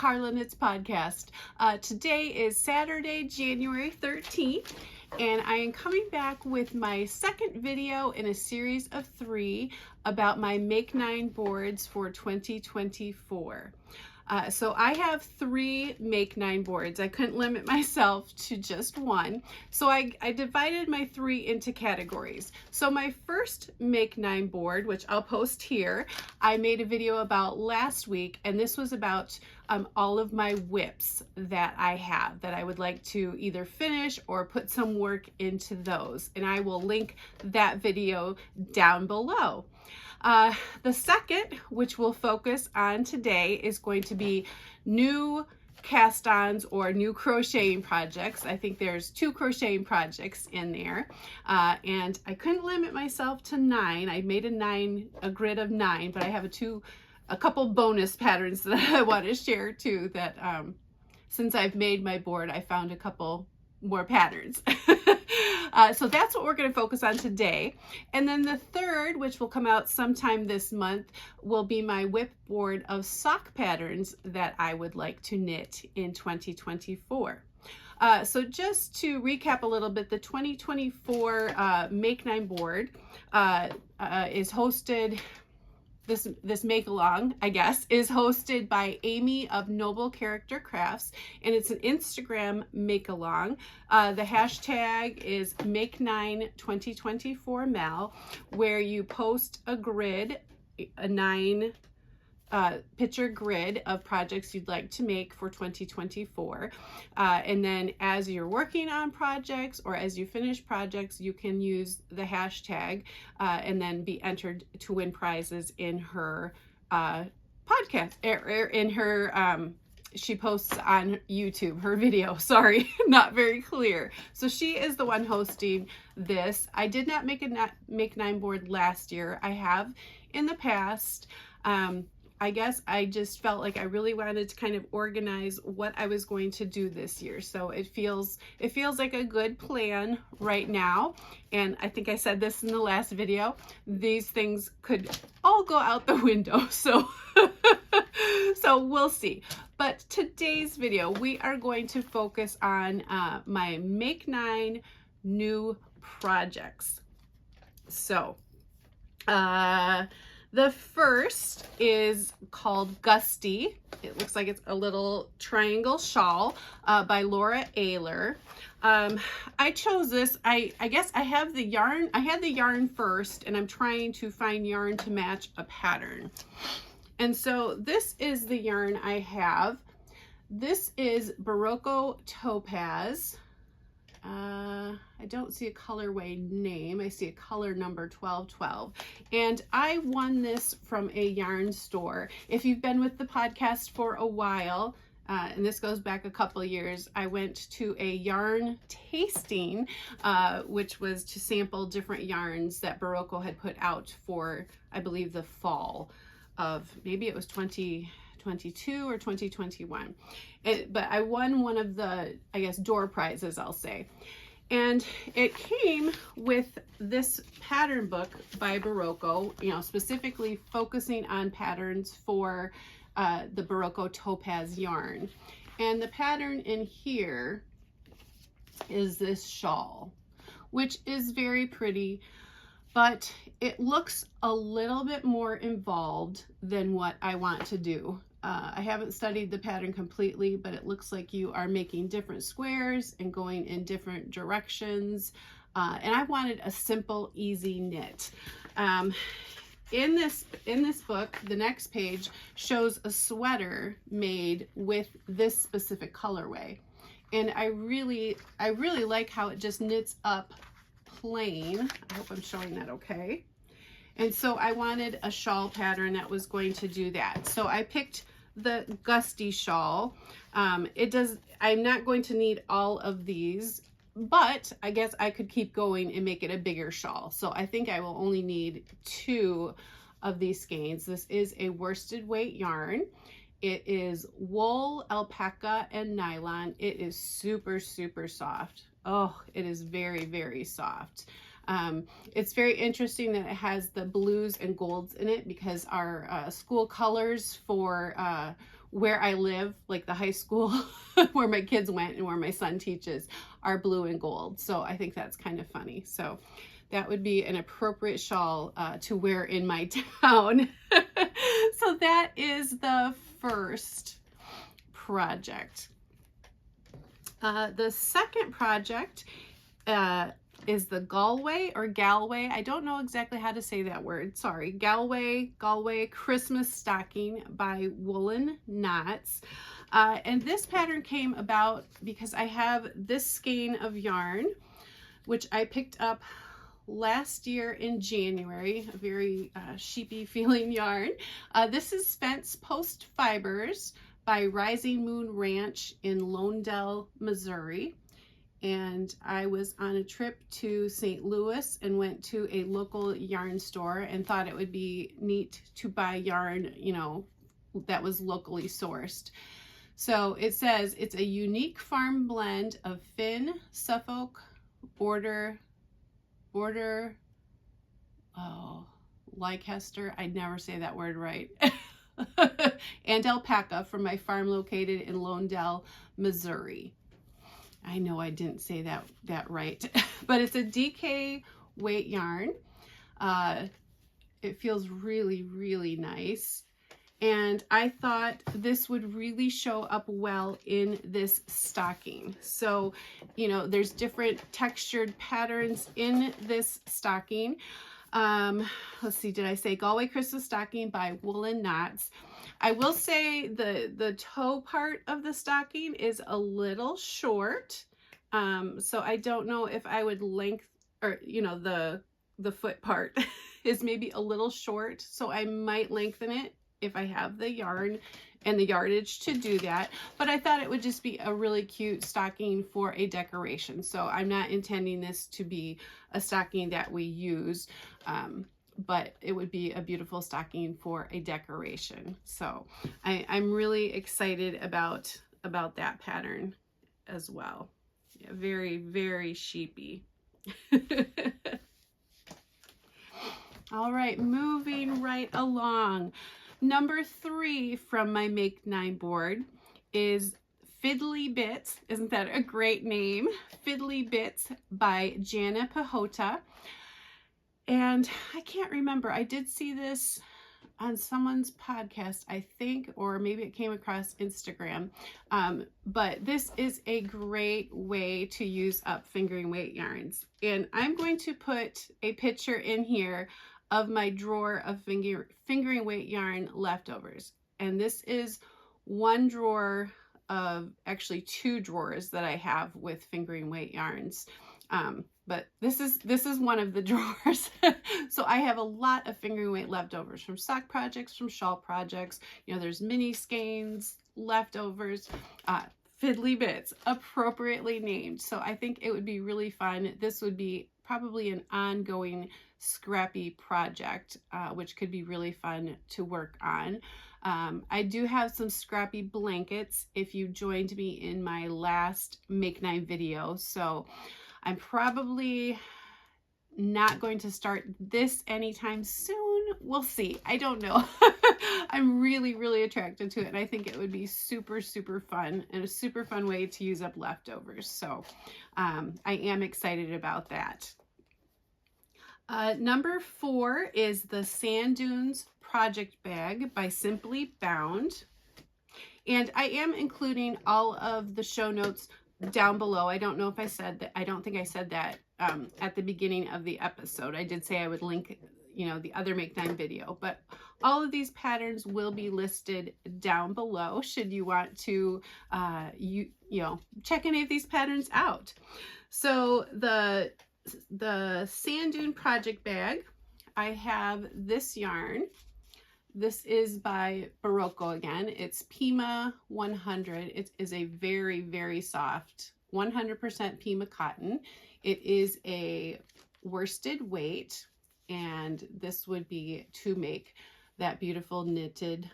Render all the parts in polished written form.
Carla Knits podcast. Today is Saturday, January 13th, and I am coming back with my second video in a series of 3 about my Make 9 boards for 2024. So I have 3 Make 9 boards. I couldn't limit myself to just one. So I divided my 3 into categories. So my first Make 9 board, which I'll post here, I made a video about last week, and this was about all of my whips that I have that I would like to either finish or put some work into those. And I will link that video down below. The second, which we'll focus on today, is going to be new cast-ons or new crocheting projects. I think there's 2 crocheting projects in there, and I couldn't limit myself to 9. I made a grid of 9, but I have a couple bonus patterns that I want to share too, that since I've made my board, I found a couple more patterns. So that's what we're going to focus on today. And then the third, which will come out sometime this month, will be my whip board of sock patterns that I would like to knit in 2024. So just to recap a little bit, the 2024 Make 9 board is hosted. This make along, I guess, is hosted by Amy of Noble Character Crafts, and it's an Instagram make along. The hashtag is Make92024Mal, where you post a grid, a 9 picture grid of projects you'd like to make for 2024. And then as you're working on projects or as you finish projects, you can use the hashtag and then be entered to win prizes in her podcast, in her, she posts on YouTube, her video, sorry, not very clear. So she is the one hosting this. I did not make a Make 9 board last year. I have in the past. I guess I just felt like I really wanted to kind of organize what I was going to do this year. So it feels like a good plan right now. And I think I said this in the last video, these things could all go out the window. So, so we'll see. But today's video, we are going to focus on my Make 9 new projects. So, the first is called Gusty. It looks like it's a little triangle shawl by Laura Aylor. I chose this. I guess I have the yarn. I had the yarn first, and I'm trying to find yarn to match a pattern. And so this is the yarn I have. This is Berroco Topaz. I don't see a colorway name. I see a color number 1212. And I won this from a yarn store. If you've been with the podcast for a while, and this goes back a couple of years, I went to a yarn tasting, which was to sample different yarns that Berroco had put out for, I believe, the fall of, maybe it was 2022 or 2021. But I won one of the, I guess, door prizes, I'll say. And it came with this pattern book by Berroco, you know, specifically focusing on patterns for the Berroco Topaz yarn. And the pattern in here is this shawl, which is very pretty, but it looks a little bit more involved than what I want to do. I haven't studied the pattern completely, but it looks like you are making different squares and going in different directions. And I wanted a simple, easy knit. In this book, the next page shows a sweater made with this specific colorway. And I really like how it just knits up plain. I hope I'm showing that okay. And so I wanted a shawl pattern that was going to do that. So I picked the Gusty shawl. I'm not going to need all of these, but I guess I could keep going and make it a bigger shawl. So I think I will only need 2 of these skeins. This is a worsted weight yarn. It is wool, alpaca, and nylon. It is super, super soft. Oh, it is very, very soft. It's very interesting that it has the blues and golds in it because our school colors for where I live, like the high school where my kids went and where my son teaches, are blue and gold. So I think that's kind of funny. So that would be an appropriate shawl to wear in my town. So that is the first project. The second project is the Galway or Galway. I don't know exactly how to say that word. Sorry. Galway Christmas Stocking by Woolen Knots. And this pattern came about because I have this skein of yarn, which I picked up last year in January, a very sheepy feeling yarn. This is Spence Post Fibers by Rising Moon Ranch in Lonedell, Missouri. And I was on a trip to St. Louis and went to a local yarn store and thought it would be neat to buy yarn, you know, that was locally sourced. So it says it's a unique farm blend of Finn, Suffolk, Leicester, I'd never say that word right, and alpaca from my farm located in Lonedell, Missouri. I know I didn't say that right, but it's a DK weight yarn. It feels really, really nice. And I thought this would really show up well in this stocking. So, you know, there's different textured patterns in this stocking. Let's see, did I say Galway Christmas Stocking by Woolen Knots? I will say the toe part of the stocking is a little short. So I don't know if I would length, or, you know, the foot part is maybe a little short. So I might lengthen it if I have the yarn and the yardage to do that. But I thought it would just be a really cute stocking for a decoration. So I'm not intending this to be a stocking that we use, but it would be a beautiful stocking for a decoration. So I'm really excited about that pattern as well. Yeah, very, very sheepy. All right, moving right along. Number 3 from my Make 9 board is Fiddly Bits. Isn't that a great name? Fiddly Bits by Jana Pihota. And I can't remember, I did see this on someone's podcast, I think, or maybe it came across Instagram. But this is a great way to use up fingering weight yarns. And I'm going to put a picture in here of my drawer of fingering weight yarn leftovers. And this is one drawer of actually 2 drawers that I have with fingering weight yarns. But this is one of the drawers. So I have a lot of fingering weight leftovers from sock projects, from shawl projects. You know, there's mini skeins, leftovers, Fiddly Bits, appropriately named. So I think it would be really fun. This would be probably an ongoing scrappy project, which could be really fun to work on. I do have some scrappy blankets if you joined me in my last Make 9 video. So I'm probably not going to start this anytime soon. We'll see. I don't know. I'm really, really attracted to it. And I think it would be super, super fun and a super fun way to use up leftovers. So I am excited about that. Number 4 is the Sand Dunes Project Bag by Simply Bound. And I am including all of the show notes down below. I don't know if I said that. I don't think I said that at the beginning of the episode. I did say I would link, you know, the other Make 9 video, but all of these patterns will be listed down below should you want to, you know, check any of these patterns out. So the Sand Dune Project Bag, I have this yarn. This is by Berroco again. It's Pima 100. It is a very, very soft 100% Pima cotton. It is a worsted weight, and this would be to make that beautiful knitted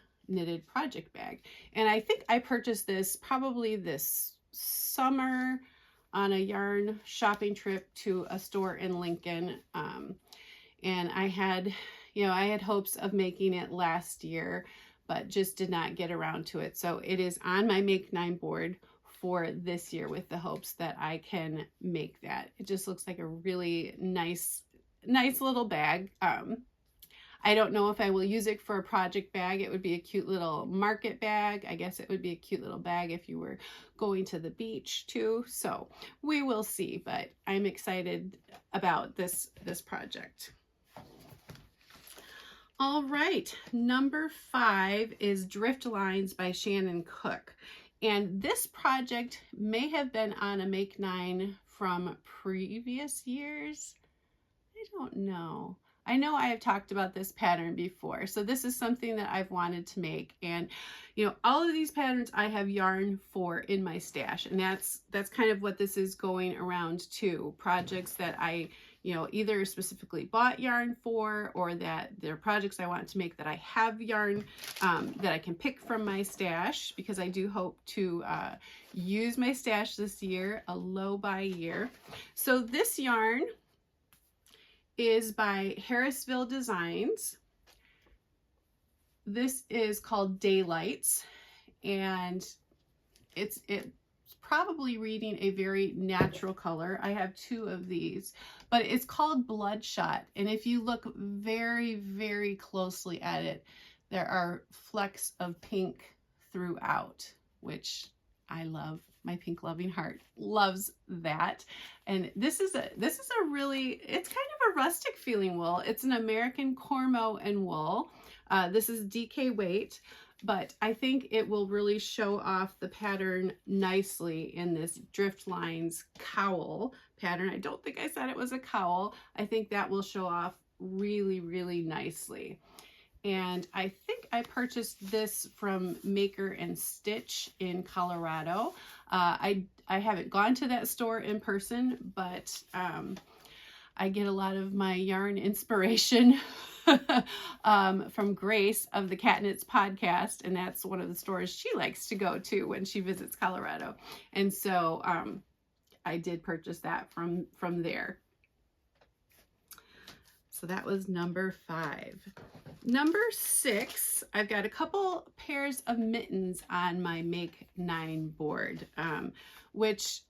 project bag. And I think I purchased this probably this summer on a yarn shopping trip to a store in Lincoln. And I had hopes of making it last year, but just did not get around to it. So it is on my Make 9 board for this year with the hopes that I can make that. It just looks like a really nice little bag. I don't know if I will use it for a project bag. It would be a cute little market bag. I guess it would be a cute little bag if you were going to the beach too. So we will see, but I'm excited about this project. All right, number 5 is Driftlines by Shannon Cook. And this project may have been on a Make 9 from previous years. I don't know. I know I have talked about this pattern before, so this is something that I've wanted to make. And you know, all of these patterns I have yarn for in my stash, and that's kind of what this is going around to. Projects that I, you know, either specifically bought yarn for, or that they're projects I want to make that I have yarn that I can pick from my stash, because I do hope to use my stash this year, a low buy year. So this yarn is by Harrisville Designs. This is called Daylights, and it's probably reading a very natural color. I have 2 of these, but it's called Bloodshot. And if you look very, very closely at it, there are flecks of pink throughout, which I love. My pink loving heart loves that. And this is a really, it's kind of a rustic feeling wool. It's an American Cormo and wool. This is DK weight, but I think it will really show off the pattern nicely in this Driftlines cowl pattern. I don't think I said it was a cowl. I think that will show off really, really nicely. And I think I purchased this from Maker and Stitch in Colorado. I haven't gone to that store in person, but I get a lot of my yarn inspiration from Grace of the Cat Knits podcast, and that's one of the stores she likes to go to when she visits Colorado. And so I did purchase that from there. So that was number 5. Number 6, I've got a couple pairs of mittens on my Make 9 board, which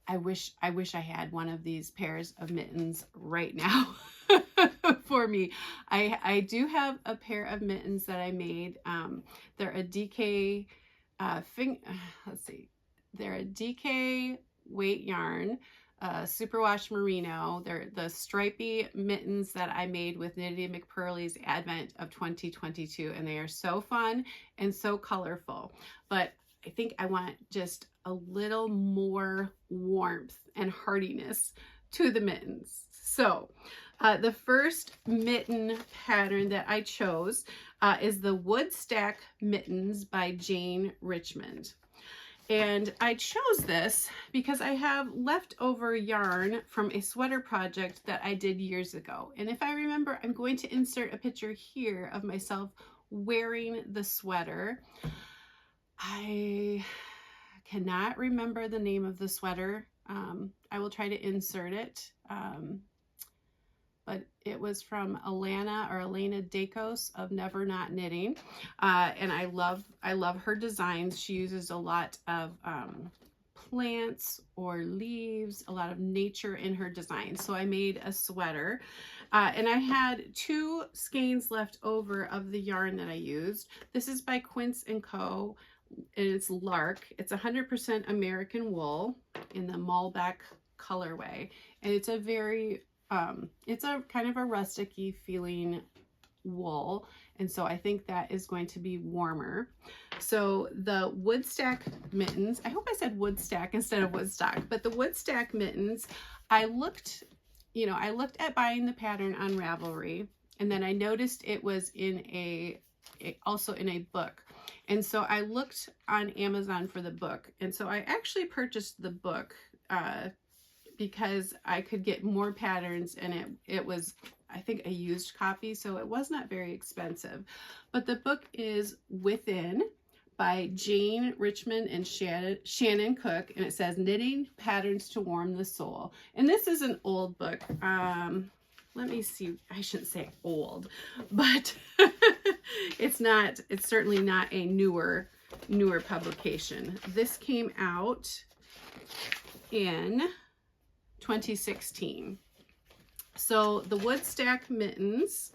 I wish I had one of these pairs of mittens right now for me. I do have a pair of mittens that I made. They're a DK they're a DK weight yarn. Superwash merino. They're the stripy mittens that I made with Knitty McPurley's Advent of 2022, and they are so fun and so colorful. But I think I want just a little more warmth and hardiness to the mittens. So the first mitten pattern that I chose is the Woodstack mittens by Jane Richmond. And I chose this because I have leftover yarn from a sweater project that I did years ago. And if I remember, I'm going to insert a picture here of myself wearing the sweater. I cannot remember the name of the sweater. I will try to insert it. But it was from Elena Dacos of Never Not Knitting. And I love her designs. She uses a lot of plants or leaves, a lot of nature in her designs. So I made a sweater. And I had 2 skeins left over of the yarn that I used. This is by Quince Co. And it's Lark. It's 100% American wool in the Malbec colorway. And it's a very it's a kind of a rustic-y feeling wool, and so I think that is going to be warmer. So the Woodstack mittens, I hope I said Woodstack instead of Woodstock, but the Woodstack mittens, I looked at buying the pattern on Ravelry, and then I noticed it was also in a book. And so I looked on Amazon for the book, and so I actually purchased the book because I could get more patterns, and it was, I think, a used copy, so it was not very expensive. But the book is Within by Jane Richmond and Shannon Cook, and it says Knitting Patterns to Warm the Soul. And this is an old book. Let me see, I shouldn't say old, but it's certainly not a newer publication. This came out in 2016. So the Woodstack mittens,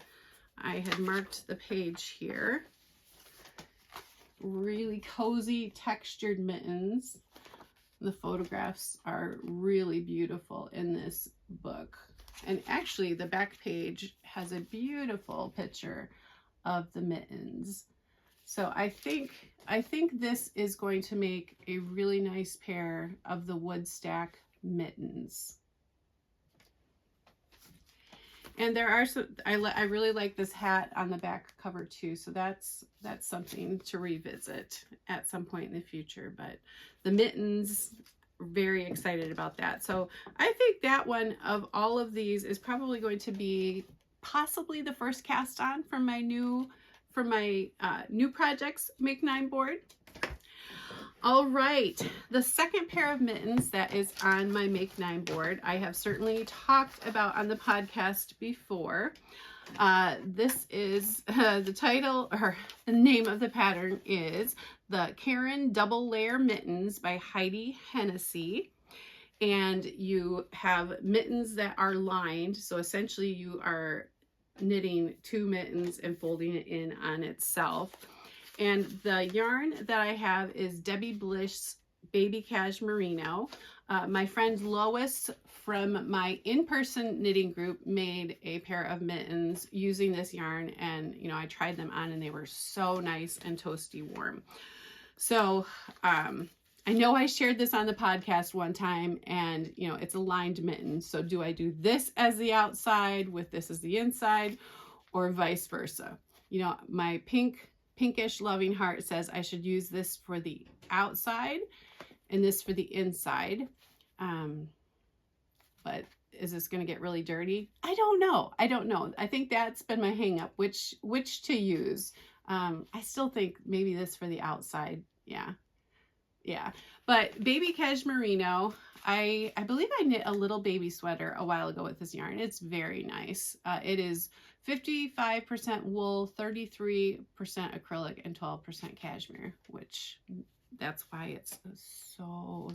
I had marked the page here. Really cozy textured mittens. The photographs are really beautiful in this book. And actually the back page has a beautiful picture of the mittens. So I think this is going to make a really nice pair of the Woodstack mittens. And there are some, I really like this hat on the back cover too, so that's something to revisit at some point in the future. But the mittens, very excited about that. So I think that one of all of these is probably going to be possibly the first cast on from my new projects Make 9 board. All right, the second pair of mittens that is on my Make 9 board, I have certainly talked about on the podcast before. This is the title, or the name of the pattern is the Karen Double Layer Mittens by Heidi Hennessy. And you have mittens that are lined. So essentially you are knitting 2 mittens and folding it in on itself. And the yarn that I have is Debbie Bliss Baby Cash Merino. My friend Lois from my in-person knitting group made a pair of mittens using this yarn, and I tried them on and they were so nice and toasty warm. So I know I shared this on the podcast one time, and it's a lined mitten. So do I do this as the outside with this as the inside, or vice versa? My pinkish loving heart says I should use this for the outside and this for the inside. But is this going to get really dirty? I don't know. I think that's been my hang up, which to use. I still think maybe this for the outside. Yeah. But Baby Cash Merino, I believe I knit a little baby sweater a while ago with this yarn. It's very nice. It is 55% wool, 33% acrylic, and 12% cashmere, which that's why it's so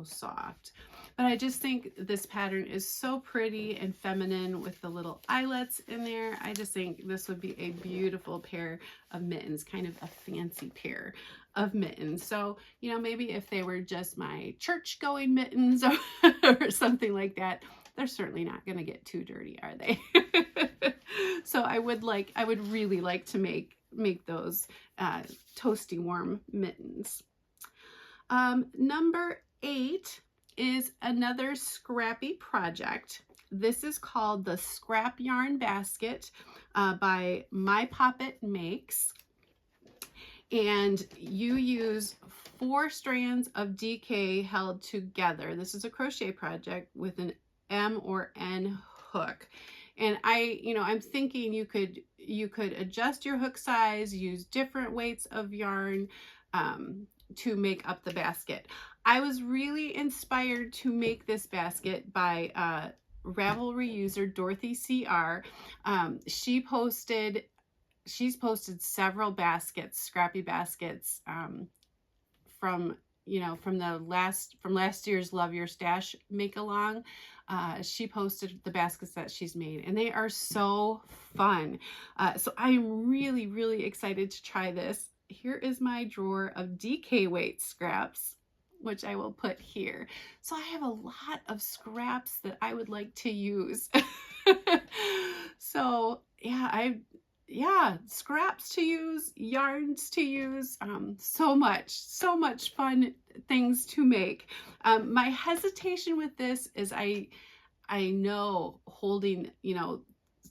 soft. But I just think this pattern is so pretty and feminine with the little eyelets in there. I just think this would be a beautiful pair of mittens, kind of a fancy pair of mittens. So, maybe if they were just my church going mittens or something like that, they're certainly not going to get too dirty, are they? So I would really like to make those toasty warm mittens. Number 8 is another scrappy project. This is called the Scrap Yarn Basket by My Poppet Makes. And you use 4 strands of DK held together. This is a crochet project with an M or N hook. And I'm thinking you could adjust your hook size, use different weights of yarn to make up the basket. I was really inspired to make this basket by Ravelry user Dorothy CR. She's posted several baskets, scrappy baskets, from last year's Love Your Stash make along. She posted the baskets that she's made, and they are so fun. So I'm really excited to try this. Here is my drawer of DK weight scraps, which I will put here. So I have a lot of scraps that I would like to use. So yeah, scraps to use, yarns to use, so much fun things to make. My hesitation with this is I know holding,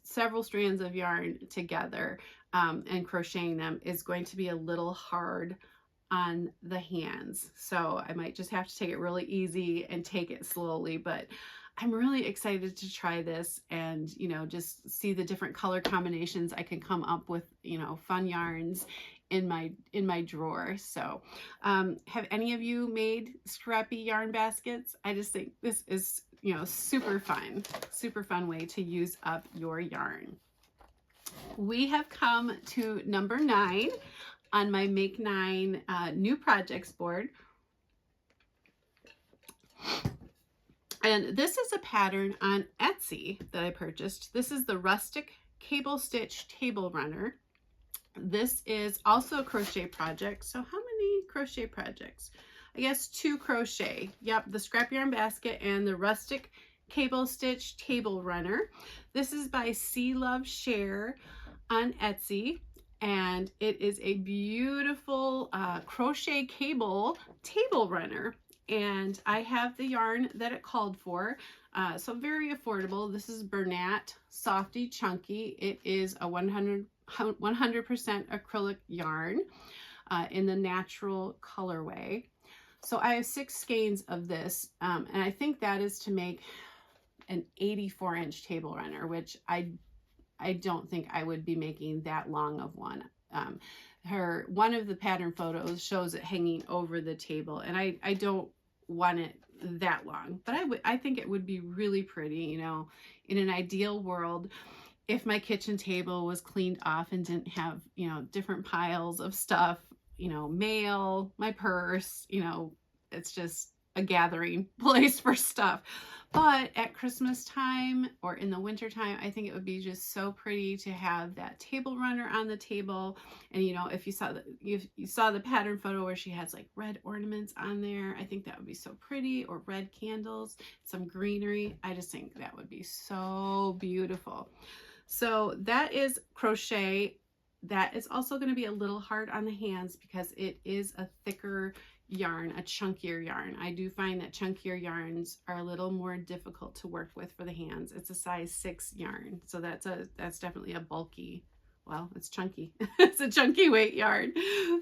several strands of yarn together and crocheting them is going to be a little hard on the hands. So I might just have to take it really easy and take it slowly, but I'm really excited to try this and, just see the different color combinations I can come up with, fun yarns in my drawer. So, have any of you made scrappy yarn baskets? I just think this is, super fun way to use up your yarn. We have come to number 9 on my Make 9 new projects board. And this is a pattern on Etsy that I purchased. This is the Rustic Cable Stitch Table Runner. This is also a crochet project. So how many crochet projects? I guess 2 crochet. Yep, the Scrap Yarn Basket and the Rustic Cable Stitch Table Runner. This is by C Love Share on Etsy, and it is a beautiful crochet cable table runner. And I have the yarn that it called for, so very affordable. This is Bernat Softy Chunky. It is a 100% acrylic yarn in the natural colorway. So I have 6 skeins of this, and I think that is to make an 84-inch table runner, which I don't think I would be making that long of one. One of the pattern photos shows it hanging over the table, and I don't want it that long, but I think it would be really pretty, you know, in an ideal world. If my kitchen table was cleaned off and didn't have, you know, different piles of stuff, you know, mail, my purse, you know, it's just a gathering place for stuff. But at Christmas time or in the winter time, I think it would be just so pretty to have that table runner on the table. And you know, if you saw the pattern photo where she has like red ornaments on there, I think that would be so pretty, or red candles, some greenery. I just think that would be so beautiful. So that is crochet. That is also going to be a little hard on the hands because it is a thicker yarn, a chunkier yarn. I do find that chunkier yarns are a little more difficult to work with for the hands. It's a size 6 yarn, so that's definitely a bulky, well, it's chunky. It's a chunky weight yarn.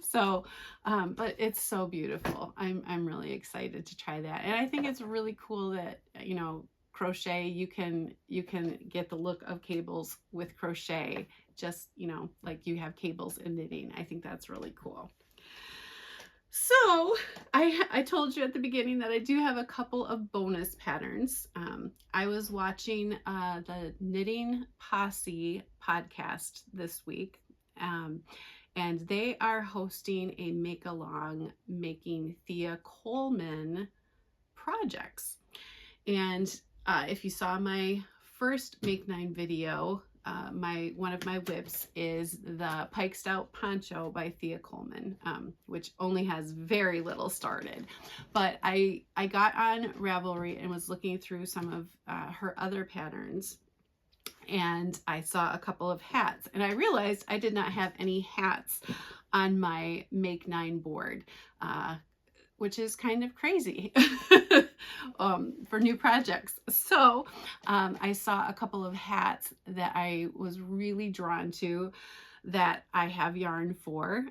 So but it's so beautiful. I'm really excited to try that. And I think it's really cool that, you know, crochet, you can get the look of cables with crochet, just, you know, like you have cables in knitting. I think that's really cool. So I told you at the beginning that I do have a couple of bonus patterns. I was watching the Knitting Posse podcast this week, and they are hosting a make-along making Thea Coleman projects. And if you saw my first Make 9 video, one of my whips is the Piked Out Poncho by Thea Coleman, which only has very little started. But I got on Ravelry and was looking through some of her other patterns, and I saw a couple of hats, and I realized I did not have any hats on my Make 9 board, which is kind of crazy for new projects. So I saw a couple of hats that I was really drawn to that I have yarn for.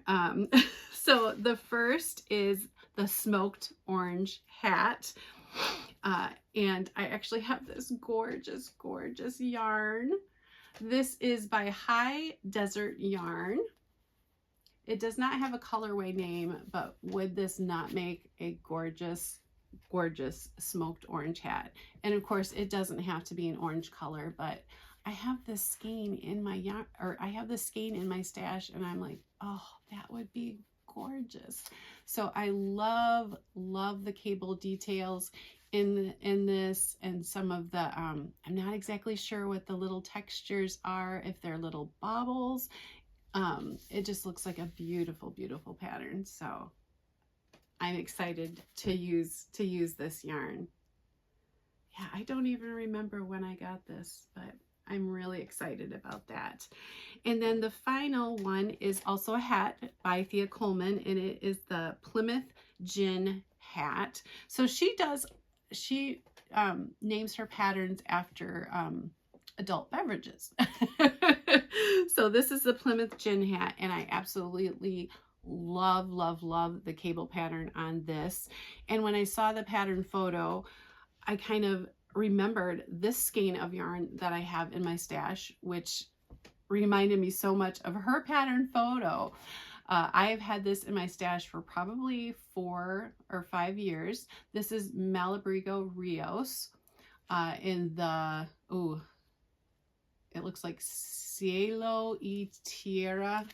So the first is the smoked orange hat. And I actually have this gorgeous, gorgeous yarn. This is by High Desert Yarn. It does not have a colorway name, but would this not make a gorgeous, gorgeous smoked orange hat? And of course, it doesn't have to be an orange color, but I have this skein in my yarn, or I have this skein in my stash, and I'm like, oh, that would be gorgeous. So I love the cable details in this, and some of the I'm not exactly sure what the little textures are, if they're little baubles. It just looks like a beautiful, beautiful pattern. So I'm excited to use this yarn. Yeah, I don't even remember when I got this, but I'm really excited about that. And then the final one is also a hat by Thea Coleman, and it is the Plymouth Gin Hat. So she names her patterns after adult beverages. So this is the Plymouth Gin Hat, and I absolutely love the cable pattern on this. And when I saw the pattern photo, I kind of remembered this skein of yarn that I have in my stash, which reminded me so much of her pattern photo. I've had this in my stash for probably 4 or 5 years. This is Malabrigo Rios in the, it looks like Cielo y Tierra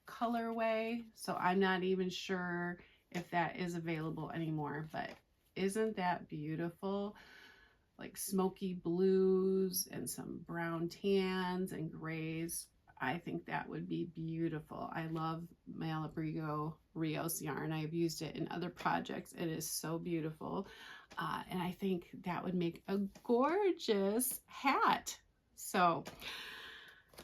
colorway. So I'm not even sure if that is available anymore, but isn't that beautiful? Like smoky blues and some brown tans and grays. I think that would be beautiful. I love Malabrigo Rios yarn. I've used it in other projects. It is so beautiful. And I think that would make a gorgeous hat. So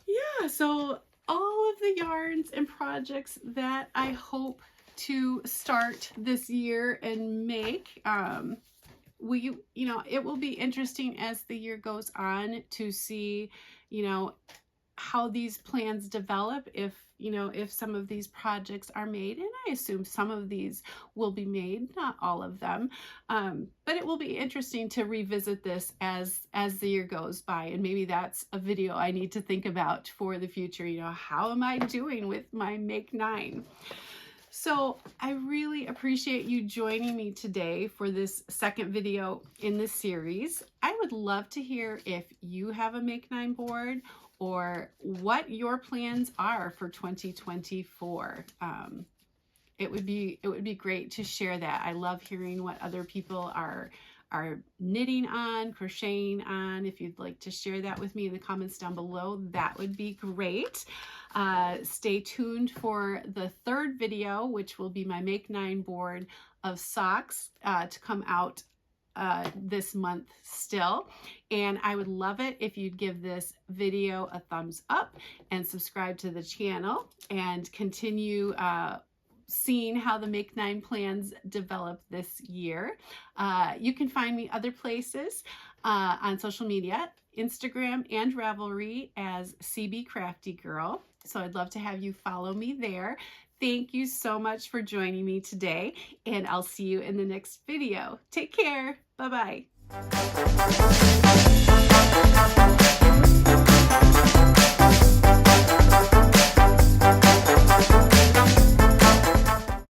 yeah, so all of the yarns and projects that I hope to start this year and make, it will be interesting as the year goes on to see, how these plans develop, if some of these projects are made, and I assume some of these will be made, not all of them, but it will be interesting to revisit this as the year goes by, and maybe that's a video I need to think about for the future. How am I doing with my Make 9? So I really appreciate you joining me today for this second video in this series. I would love to hear if you have a Make 9 board or what your plans are for 2024. It would be great to share that. I love hearing what other people are knitting on, crocheting on. If you'd like to share that with me in the comments down below, that would be great. Stay tuned for the third video, which will be my Make 9 board of socks to come out this month still. And I would love it if you'd give this video a thumbs up and subscribe to the channel and continue seeing how the Make 9 plans develop this year. You can find me other places on social media, Instagram and Ravelry as cbcraftygirl. So I'd love to have you follow me there. Thank you so much for joining me today, and I'll see you in the next video. Take care. Bye-bye.